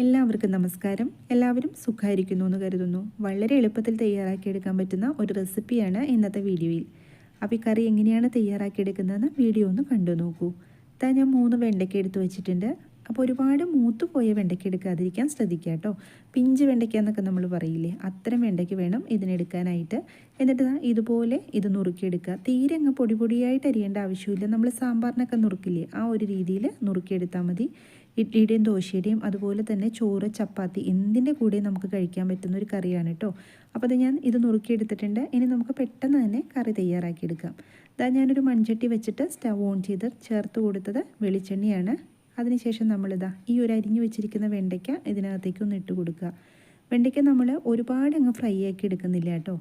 എല്ലാവർക്കും നമസ്കാരം. എല്ലാവരും സുഖമായിരിക്കുന്നു എന്ന് കരുതുന്നു. വളരെ എളുപ്പത്തിൽ തയ്യാറാക്കിയെടുക്കാൻ പറ്റുന്ന ഒരു റെസിപ്പിയാണ് ഇന്നത്തെ വീഡിയോയിൽ. അപ്പോൾ ഈ കറി എങ്ങനെയാണ് തയ്യാറാക്കിയെടുക്കുന്നതെന്ന് വീഡിയോ ഒന്ന് കണ്ടു നോക്കൂ. ഞാൻ 3 വെണ്ടയ്ക്ക എടുത്ത് വെച്ചിട്ടുണ്ട്. അപ്പോൾ ഒരുപാട് മൂത്ത് പോയ വെണ്ടയ്ക്ക എടുക്കാതിരിക്കാൻ ശ്രദ്ധിക്കുക കേട്ടോ. പിഞ്ച് വെണ്ടയ്ക്ക എന്നൊക്കെ നമ്മൾ പറയില്ലേ, അത്തരം വെണ്ടയ്ക്ക വേണം ഇതിനെടുക്കാനായിട്ട്. എന്നിട്ട് ഇതുപോലെ ഇത് നുറുക്കിയെടുക്കുക. തീരെ അങ്ങ് പൊടി പൊടിയായിട്ട് അരിയേണ്ട ആവശ്യമില്ല. നമ്മൾ സാമ്പാറിനൊക്കെ നുറുക്കില്ലേ, ആ ഒരു രീതിയിൽ നുറുക്കിയെടുത്താൽ മതി. ഇഡ്ലിയുടെയും ദോശയുടെയും അതുപോലെ തന്നെ ചോറ്, ചപ്പാത്തി എന്തിൻ്റെ കൂടെയും നമുക്ക് കഴിക്കാൻ പറ്റുന്ന ഒരു കറിയാണ് കേട്ടോ. അപ്പോൾ ഞാൻ ഇത് നുറുക്കിയെടുത്തിട്ടുണ്ട്. ഇനി നമുക്ക് പെട്ടെന്ന് തന്നെ കറി തയ്യാറാക്കിയെടുക്കാം. ഞാനൊരു മൺചട്ടി വെച്ചിട്ട് സ്റ്റവ് ഓൺ ചെയ്ത് ചേർത്ത് കൊടുത്തത് വെളിച്ചെണ്ണയാണ്. അതിനുശേഷം നമ്മളിതാ ഈ ഒരു അരിഞ്ഞു വെച്ചിരിക്കുന്ന വെണ്ടയ്ക്ക ഇതിനകത്തേക്ക് ഒന്ന് ഇട്ട് കൊടുക്കുക. വെണ്ടയ്ക്ക നമ്മൾ ഒരുപാട് അങ്ങ് ഫ്രൈ ആക്കി എടുക്കുന്നില്ല കേട്ടോ.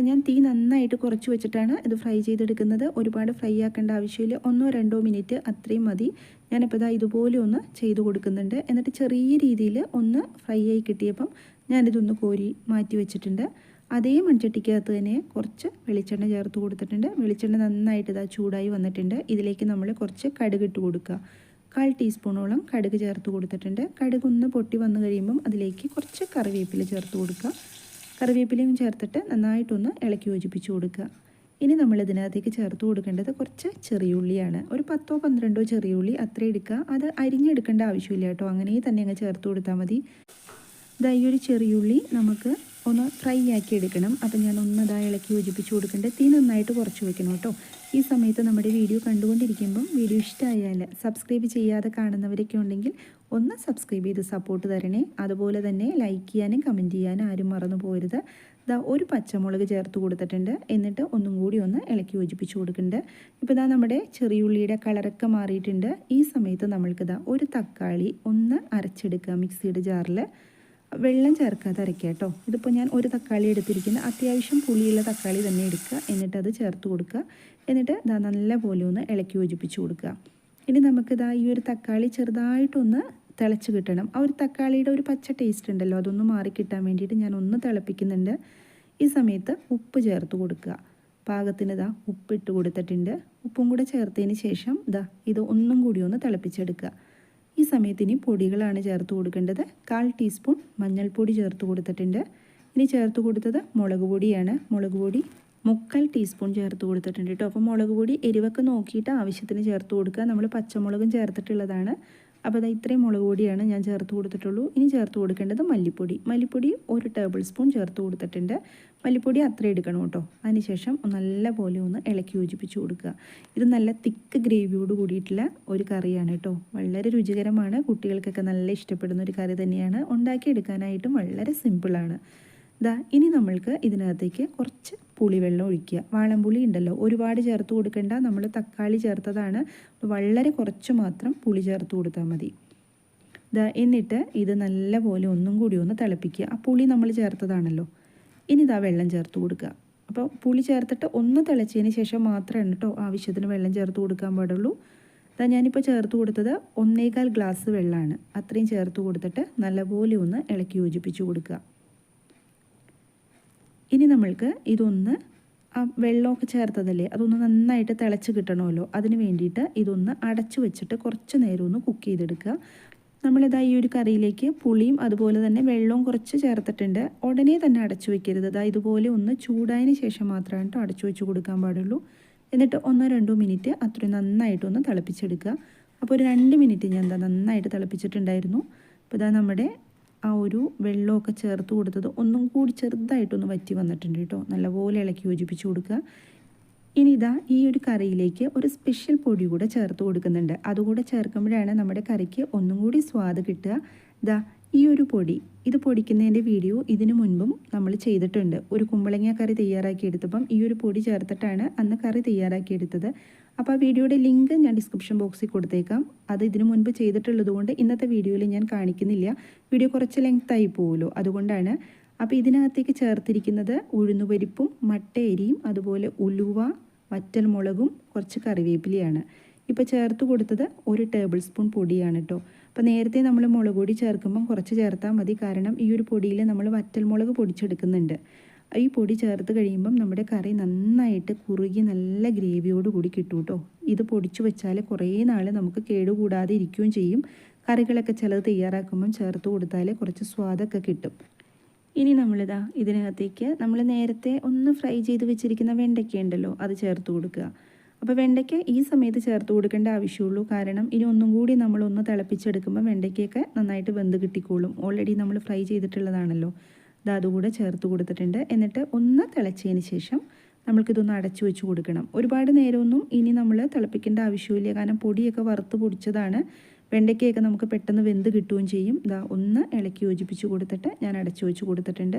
ഞാൻ തീ നന്നായിട്ട് കുറച്ച് വെച്ചിട്ടാണ് ഇത് ഫ്രൈ ചെയ്തെടുക്കുന്നത്. ഒരുപാട് ഫ്രൈ ആക്കേണ്ട ആവശ്യമില്ല. 1-2 മിനിറ്റ് അത്രയും മതി. ഞാനിപ്പോൾ ഇതുപോലെ ഒന്ന് ചെയ്ത് കൊടുക്കുന്നുണ്ട്. എന്നിട്ട് ചെറിയ രീതിയിൽ ഒന്ന് ഫ്രൈ ആയി കിട്ടിയപ്പം ഞാനിതൊന്ന് കോരി മാറ്റി വെച്ചിട്ടുണ്ട്. അതേ മൺചട്ടിക്കകത്ത് തന്നെ കുറച്ച് വെളിച്ചെണ്ണ ചേർത്ത് കൊടുത്തിട്ടുണ്ട്. വെളിച്ചെണ്ണ നന്നായിട്ട് ചൂടായി വന്നിട്ടുണ്ട്. ഇതിലേക്ക് നമ്മൾ കുറച്ച് കടുക് ഇട്ട് കൊടുക്കുക. 1/4 ടീസ്പൂണോളം കടുക് ചേർത്ത് കൊടുത്തിട്ടുണ്ട്. കടുക് ഒന്ന് പൊട്ടി വന്നു കഴിയുമ്പം അതിലേക്ക് കുറച്ച് കറിവേപ്പില ചേർത്ത് കൊടുക്കുക. കറിവേപ്പിലയും ചേർത്തിട്ട് നന്നായിട്ടൊന്ന് ഇളക്കി യോജിപ്പിച്ച് കൊടുക്കുക. ഇനി നമ്മൾ ഇതിനകത്തേക്ക് ചേർത്ത് കൊടുക്കേണ്ടത് കുറച്ച് ചെറിയുള്ളിയാണ്. ഒരു 10-12 ചെറിയുള്ളി അത്ര എടുക്കുക. അത് അരിഞ്ഞെടുക്കേണ്ട ആവശ്യമില്ല കേട്ടോ, അങ്ങനെ തന്നെ അങ്ങ് ചേർത്ത് കൊടുത്താൽ മതി. ഈ ഒരു ചെറിയുള്ളി നമുക്ക് ഒന്ന് ഫ്രൈ ആക്കി എടുക്കണം. അപ്പം ഞാൻ ഇളക്കി യോജിപ്പിച്ച് കൊടുക്കേണ്ടത്. തീ നന്നായിട്ട് കുറച്ച് വയ്ക്കണം കേട്ടോ. ഈ സമയത്ത് നമ്മുടെ വീഡിയോ കണ്ടുകൊണ്ടിരിക്കുമ്പം വീഡിയോ ഇഷ്ടമായാൽ സബ്സ്ക്രൈബ് ചെയ്യാതെ കാണുന്നവരൊക്കെ ഉണ്ടെങ്കിൽ ഒന്ന് സബ്സ്ക്രൈബ് ചെയ്ത് സപ്പോർട്ട് തരണേ. അതുപോലെ തന്നെ ലൈക്ക് ചെയ്യാനും കമൻറ്റ് ചെയ്യാനും ആരും മറന്നു പോരുത്. ഒരു പച്ചമുളക് ചേർത്ത് കൊടുത്തിട്ടുണ്ട്. എന്നിട്ട് ഒന്നും കൂടി ഒന്ന് ഇളക്കി യോജിപ്പിച്ച് കൊടുക്കുന്നുണ്ട്. ഇപ്പോൾ നമ്മുടെ ചെറിയുള്ളിയുടെ കളറൊക്കെ മാറിയിട്ടുണ്ട്. ഈ സമയത്ത് നമ്മൾക്ക് ഒരു തക്കാളി ഒന്ന് അരച്ചെടുക്കുക മിക്സിയുടെ ജാറിൽ. വെള്ളം ചേർക്കാതെ അരയ്ക്കുക കേട്ടോ. ഇതിപ്പോൾ ഞാൻ ഒരു തക്കാളി എടുത്തിരിക്കുന്നത്, അത്യാവശ്യം പുളിയുള്ള തക്കാളി തന്നെ എടുക്കുക. എന്നിട്ട് അത് ചേർത്ത് കൊടുക്കുക. എന്നിട്ട് നല്ലപോലെ ഒന്ന് ഇളക്കി യോജിപ്പിച്ച് കൊടുക്കുക. ഇനി നമുക്ക് ഈ ഒരു തക്കാളി ചെറുതായിട്ടൊന്ന് തിളച്ച് കിട്ടണം. ആ ഒരു തക്കാളിയുടെ ഒരു പച്ച ടേസ്റ്റ് ഉണ്ടല്ലോ, അതൊന്ന് മാറിക്കിട്ടാൻ വേണ്ടിയിട്ട് ഞാൻ ഒന്ന് തിളപ്പിക്കുന്നുണ്ട്. ഈ സമയത്ത് ഉപ്പ് ചേർത്ത് കൊടുക്കുക. പാകത്തിന് ഉപ്പിട്ട് കൊടുത്തിട്ടുണ്ട്. ഉപ്പും കൂടെ ചേർത്തതിന് ശേഷം ഇത് ഒന്നും കൂടി ഒന്ന് തിളപ്പിച്ചെടുക്കുക. ഈ സമയത്ത് ഇനി പൊടികളാണ് ചേർത്ത് കൊടുക്കേണ്ടത്. 1/4 ടീസ്പൂൺ മഞ്ഞൾപ്പൊടി ചേർത്ത് കൊടുത്തിട്ടുണ്ട്. ഇനി ചേർത്ത് കൊടുത്തത് മുളക് പൊടിയാണ്. മുളക് പൊടി 3/4 ടീസ്പൂൺ ചേർത്ത് കൊടുത്തിട്ടുണ്ട് കേട്ടോ. അപ്പോൾ മുളക് പൊടി എരിവൊക്കെ നോക്കിയിട്ട് ആവശ്യത്തിന് ചേർത്ത് കൊടുക്കുക. നമ്മൾ പച്ചമുളകും ചേർത്തിട്ടുള്ളതാണ്. അപ്പോൾ ഇത്രയും മുളക് പൊടിയാണ് ഞാൻ ചേർത്ത് കൊടുത്തിട്ടുള്ളൂ. ഇനി ചേർത്ത് കൊടുക്കേണ്ടത് മല്ലിപ്പൊടി. മല്ലിപ്പൊടി 1 ടേബിൾ സ്പൂൺ ചേർത്ത് കൊടുത്തിട്ടുണ്ട്. മല്ലിപ്പൊടി അത്ര എടുക്കണം കേട്ടോ. അതിനുശേഷം നല്ലപോലെ ഒന്ന് ഇളക്കി യോജിപ്പിച്ച് കൊടുക്കുക. ഇത് നല്ല തിക്ക് ഗ്രേവിയോട് കൂടിയിട്ടുള്ള ഒരു കറിയാണ് കേട്ടോ. വളരെ രുചികരമാണ്. കുട്ടികൾക്കൊക്കെ നല്ല ഇഷ്ടപ്പെടുന്ന ഒരു കറി തന്നെയാണ്. ഉണ്ടാക്കിയെടുക്കാനായിട്ടും വളരെ സിമ്പിളാണ്. ഇനി നമ്മൾക്ക് ഇതിനകത്തേക്ക് കുറച്ച് പുളിവെള്ളം ഒഴിക്കുക. വാളംപുളി ഉണ്ടല്ലോ, ഒരുപാട് ചേർത്ത് കൊടുക്കേണ്ട. നമ്മൾ തക്കാളി ചേർത്തതാണ്. വളരെ കുറച്ച് മാത്രം പുളി ചേർത്ത് കൊടുത്താൽ മതി. എന്നിട്ട് ഇത് നല്ലപോലെ ഒന്നും കൂടി ഒന്ന് തിളപ്പിക്കുക. ആ പുളി നമ്മൾ ചേർത്തതാണല്ലോ. ഇനി വെള്ളം ചേർത്ത് കൊടുക്കുക. അപ്പോൾ പുളി ചേർത്തിട്ട് ഒന്ന് തിളച്ചതിന് ശേഷം മാത്രമാണ് കേട്ടോ ആവശ്യത്തിന് വെള്ളം ചേർത്ത് കൊടുക്കാൻ പാടുള്ളൂ. ഞാനിപ്പോൾ ചേർത്ത് കൊടുത്തത് 1.25 ഗ്ലാസ് വെള്ളമാണ്. അത്രയും ചേർത്ത് കൊടുത്തിട്ട് നല്ലപോലെ ഒന്ന് ഇളക്കി യോജിപ്പിച്ച് കൊടുക്കുക. ഇനി നമ്മൾക്ക് ഇതൊന്ന് ആ വെള്ളമൊക്കെ ചേർത്തതല്ലേ, അതൊന്ന് നന്നായിട്ട് തിളച്ച് കിട്ടണമല്ലോ. അതിന് വേണ്ടിയിട്ട് ഇതൊന്ന് അടച്ചു വെച്ചിട്ട് കുറച്ച് നേരം ഒന്ന് കുക്ക് ചെയ്തെടുക്കുക. ഈ ഒരു കറിയിലേക്ക് പുളിയും അതുപോലെ തന്നെ വെള്ളവും കുറച്ച് ചേർത്തിട്ടുണ്ട്. ഉടനെ തന്നെ അടച്ചു വെക്കരുത്. ഇതുപോലെ ഒന്ന് ചൂടായതിന് ശേഷം മാത്രമാണ് കേട്ടോ അടച്ചു വെച്ച് കൊടുക്കാൻ പാടുള്ളൂ. എന്നിട്ട് 1-2 മിനിറ്റ് അത്രയും നന്നായിട്ടൊന്ന് തിളപ്പിച്ചെടുക്കുക. അപ്പോൾ ഒരു 2 മിനിറ്റ് ഞാൻ നന്നായിട്ട് തിളപ്പിച്ചിട്ടുണ്ടായിരുന്നു. അപ്പോൾ നമ്മുടെ ആ ഒരു വെള്ളമൊക്കെ ചേർത്ത് കൊടുത്തത് ഒന്നും കൂടി ചെറുതായിട്ടൊന്ന് വറ്റി വന്നിട്ടുണ്ട് കേട്ടോ. നല്ലപോലെ ഇളക്കി യോജിപ്പിച്ച് കൊടുക്കുക. ഇനി ഈ ഒരു കറിയിലേക്ക് ഒരു സ്പെഷ്യൽ പൊടി കൂടെ ചേർത്ത് കൊടുക്കുന്നുണ്ട്. അതുകൂടെ ചേർക്കുമ്പോഴാണ് നമ്മുടെ കറിക്ക് ഒന്നും കൂടി സ്വാദ് കിട്ടുക. ഈ ഒരു പൊടി, ഇത് പൊടിക്കുന്നതിൻ്റെ വീഡിയോ ഇതിനു മുൻപും നമ്മൾ ചെയ്തിട്ടുണ്ട്. ഒരു കുമ്പളങ്ങ കറി തയ്യാറാക്കിയെടുത്തപ്പം ഈ ഒരു പൊടി ചേർത്തിട്ടാണ് അന്ന് കറി തയ്യാറാക്കിയെടുത്തത്. അപ്പോൾ ആ വീഡിയോയുടെ ലിങ്ക് ഞാൻ ഡിസ്ക്രിപ്ഷൻ ബോക്സിൽ കൊടുത്തേക്കാം. അത് ഇതിനു മുൻപ് ചെയ്തിട്ടുള്ളത് കൊണ്ട് ഇന്നത്തെ വീഡിയോയിൽ ഞാൻ കാണിക്കുന്നില്ല. വീഡിയോ കുറച്ച് ലെങ്തായി പോകുമല്ലോ, അതുകൊണ്ടാണ്. അപ്പോൾ ഇതിനകത്തേക്ക് ചേർത്തിരിക്കുന്നത് ഉഴുന്നുപരിപ്പും മട്ടയരിയും അതുപോലെ ഉലുവ, വറ്റൽമുളകും കുറച്ച് കറിവേപ്പിലയാണ്. ഇപ്പോൾ ചേർത്ത് കൊടുത്തത് 1 ടേബിൾ സ്പൂൺ പൊടിയാണ് കേട്ടോ. അപ്പോൾ നേരത്തെ നമ്മൾ മുളക് പൊടി ചേർക്കുമ്പം കുറച്ച് ചേർത്താൽ മതി. കാരണം ഈ ഒരു പൊടിയിൽ നമ്മൾ വറ്റൽമുളക് പൊടിച്ചെടുക്കുന്നുണ്ട്. ഈ പൊടി ചേർത്ത് കഴിയുമ്പം നമ്മുടെ കറി നന്നായിട്ട് കുറുകി നല്ല ഗ്രേവിയോട് കൂടി കിട്ടും കേട്ടോ. ഇത് പൊടിച്ചു വെച്ചാൽ കുറേ നാൾ നമുക്ക് കേടുകൂടാതെ ഇരിക്കുകയും ചെയ്യും. കറികളൊക്കെ ചിലത് തയ്യാറാക്കുമ്പം ചേർത്ത് കൊടുത്താൽ കുറച്ച് സ്വാദൊക്കെ കിട്ടും. ഇനി നമ്മളിതാ ഇതിനകത്തേക്ക് നമ്മൾ നേരത്തെ ഒന്ന് ഫ്രൈ ചെയ്ത് വെച്ചിരിക്കുന്ന വെണ്ടയ്ക്ക ഉണ്ടല്ലോ, അത് ചേർത്ത് കൊടുക്കുക. അപ്പോൾ വെണ്ടയ്ക്ക ഈ സമയത്ത് ചേർത്ത് കൊടുക്കേണ്ട ആവശ്യമുള്ളൂ. കാരണം ഇനി ഒന്നും കൂടി നമ്മളൊന്ന് തിളപ്പിച്ചെടുക്കുമ്പോൾ വെണ്ടയ്ക്കൊക്കെ നന്നായിട്ട് വെന്ത് കിട്ടിക്കോളും. ഓൾറെഡി നമ്മൾ ഫ്രൈ ചെയ്തിട്ടുള്ളതാണല്ലോ. അതുകൂടെ ചേർത്ത് കൊടുത്തിട്ടുണ്ട്. എന്നിട്ട് ഒന്ന് തിളച്ചതിന് ശേഷം നമ്മൾക്കിതൊന്ന് അടച്ചു വെച്ച് കൊടുക്കണം. ഒരുപാട് നേരമൊന്നും ഇനി നമ്മൾ തിളപ്പിക്കേണ്ട ആവശ്യമില്ല. കാരണം പൊടിയൊക്കെ വറുത്ത് പൊടിച്ചതാണ്. വെണ്ടയ്ക്കയൊക്കെ നമുക്ക് പെട്ടെന്ന് വെന്ത് കിട്ടുകയും ചെയ്യും. ഒന്ന് ഇളക്കി യോജിപ്പിച്ച് കൊടുത്തിട്ട് ഞാൻ അടച്ചു വെച്ച് കൊടുത്തിട്ടുണ്ട്.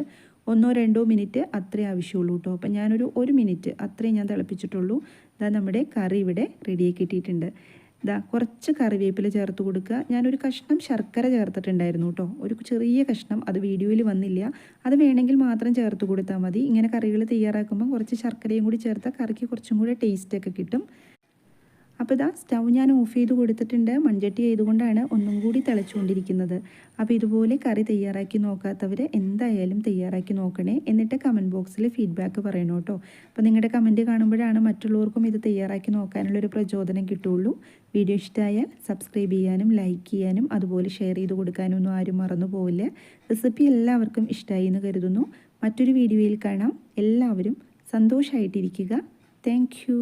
1-2 മിനിറ്റ് അത്രേ ആവശ്യമുള്ളൂ കേട്ടോ. അപ്പം ഞാനൊരു 1 മിനിറ്റ് അത്രയും ഞാൻ തിളപ്പിച്ചിട്ടുള്ളൂ. നമ്മുടെ കറി ഇവിടെ റെഡിയാക്കി കിട്ടിയിട്ടുണ്ട്. കുറച്ച് കറിവേപ്പില ചേർത്ത് കൊടുക്കുക. ഞാനൊരു കഷ്ണം ശർക്കര ചേർത്തിട്ടുണ്ടായിരുന്നു കേട്ടോ, ഒരു ചെറിയ കഷ്ണം. അത് വീഡിയോയിൽ വന്നില്ല. അത് വേണമെങ്കിൽ മാത്രം ചേർത്ത് കൊടുത്താൽ മതി. ഇങ്ങനെ കറികൾ തയ്യാറാക്കുമ്പോൾ കുറച്ച് ശർക്കരയും കൂടി ചേർത്താൽ കറിക്ക് കുറച്ചും കൂടി ടേസ്റ്റൊക്കെ കിട്ടും. അപ്പോൾ സ്റ്റൗ ഞാൻ ഓഫ് ചെയ്ത് കൊടുത്തിട്ടുണ്ട്. മൺചട്ടി ആയതുകൊണ്ടാണ് ഒന്നും കൂടി തിളച്ചുകൊണ്ടിരിക്കുന്നത്. അപ്പോൾ ഇതുപോലെ കറി തയ്യാറാക്കി നോക്കാത്തവർ എന്തായാലും തയ്യാറാക്കി നോക്കണേ. എന്നിട്ട് കമൻറ്റ് ബോക്സിൽ ഫീഡ്ബാക്ക് പറയണം കേട്ടോ. അപ്പോൾ നിങ്ങളുടെ കമൻറ്റ് കാണുമ്പോഴാണ് മറ്റുള്ളവർക്കും ഇത് തയ്യാറാക്കി നോക്കാനുള്ളൊരു പ്രചോദനം കിട്ടുള്ളൂ. വീഡിയോ ഇഷ്ടമായാൽ സബ്സ്ക്രൈബ് ചെയ്യാനും ലൈക്ക് ചെയ്യാനും അതുപോലെ ഷെയർ ചെയ്ത് കൊടുക്കാനും ഒന്നും ആരും മറന്നു പോവില്ല. റെസിപ്പി എല്ലാവർക്കും ഇഷ്ടമായി എന്ന് കരുതുന്നു. മറ്റൊരു വീഡിയോയിൽ കാണാം. എല്ലാവരും സന്തോഷമായിട്ടിരിക്കുക. Thank you.